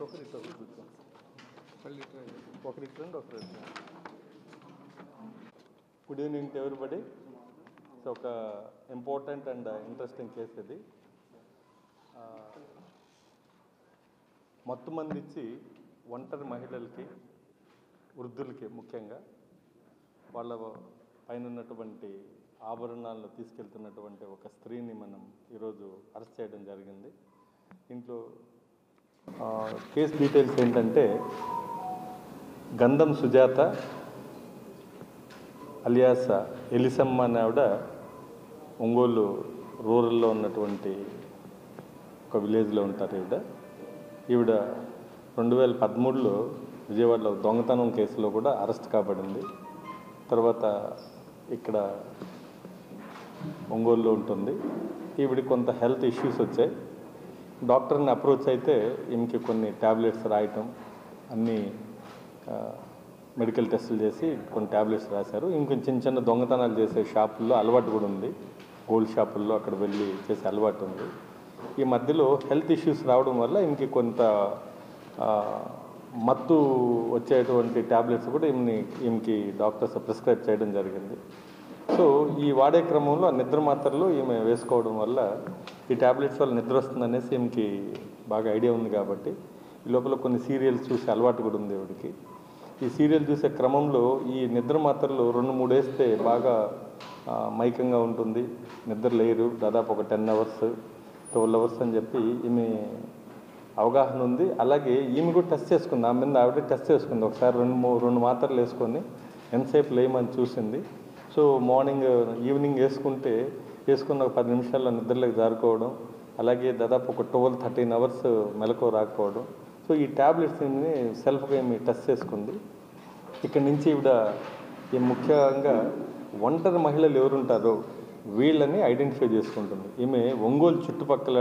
ఒకరికి కూర్చో ఒకరికి రండి ఒకరికి. Good evening to everybody. So ఒక ఇంపార్టెంట్ అండ్ ఇంట్రెస్టింగ్ కేసు ఇది. మొత్తం మంది ఇచ్చి ఒంటరి మహిళలకి, వృద్ధులకి ముఖ్యంగా వాళ్ళ పైన ఉన్నటువంటి ఆభరణాలను తీసుకెళ్తున్నటువంటి ఒక స్త్రీని మనం ఈరోజు అరెస్ట్ చేయడం జరిగింది. ఇంట్లో కేసు డీటెయిల్స్ ఏంటంటే, గంధం సుజాత అలియాస్ ఎలిసమ్మ అనే ఆవిడ ఒంగోలు రూరల్లో ఉన్నటువంటి ఒక విలేజ్లో ఉంటారు. ఈవిడ 2013లో విజయవాడలో దొంగతనం కేసులో కూడా అరెస్ట్ కాబడింది. తర్వాత ఇక్కడ ఒంగోలులో ఉంటుంది. ఈవిడికి కొంత హెల్త్ ఇష్యూస్ వచ్చాయి. డాక్టర్ని అప్రోచ్ అయితే ఈమెకి కొన్ని ట్యాబ్లెట్స్ రాయటం, అన్నీ మెడికల్ టెస్టులు చేసి కొన్ని ట్యాబ్లెట్స్ రాశారు. ఇంకొంచెం చిన్న చిన్న దొంగతనాలు చేసే షాపుల్లో అలవాటు కూడా ఉంది. గోల్డ్ షాపుల్లో అక్కడ వెళ్ళి చేసే అలవాటు ఉంది. ఈ మధ్యలో హెల్త్ ఇష్యూస్ రావడం వల్ల ఈమెకి కొంత మత్తు వచ్చేటువంటి ట్యాబ్లెట్స్ కూడా ఈమెకి డాక్టర్స్ ప్రిస్క్రైబ్ చేయడం జరిగింది. సో ఈ వాడే క్రమంలో ఆ నిద్ర మాత్రలు ఈమె వేసుకోవడం వల్ల ఈ ట్యాబ్లెట్స్ వల్ల నిద్ర వస్తుందనేసి ఈమెకి బాగా ఐడియా ఉంది. కాబట్టి ఈ లోపల కొన్ని సీరియల్స్ చూసే అలవాటు కూడా ఉంది ఈవిడికి. ఈ సీరియల్ చూసే క్రమంలో ఈ నిద్ర మాత్రలు 2-3 వేస్తే బాగా మైకంగా ఉంటుంది, నిద్ర లేరు. దాదాపు ఒక 10 అవర్స్ 12 అవర్స్ అని చెప్పి ఈమె అవగాహన ఉంది. అలాగే ఈమె కూడా టెస్ట్ చేసుకుంది, ఆమె మీద ఆవిడ టెస్ట్ చేసుకుంది. ఒకసారి 2 మాత్రలు వేసుకొని ఎంతసేపు లేమని చూసింది. సో ఈవినింగ్ వేసుకున్న ఒక 10 నిమిషాల్లో నిద్రలోకి జారుకోవడం, అలాగే దాదాపు ఒక 12-13 అవర్స్ మెలకువ రాకపోవడం. సో ఈ ట్యాబ్లెట్స్ని సెల్ఫ్గా ఈమె టెస్ట్ చేసుకుంది. ఇక్కడి నుంచి ఈ ముఖ్యంగా ఒంటరి మహిళలు ఎవరుంటారో వీళ్ళని ఐడెంటిఫై చేసుకుంటుంది. ఈమె ఒంగోలు చుట్టుపక్కల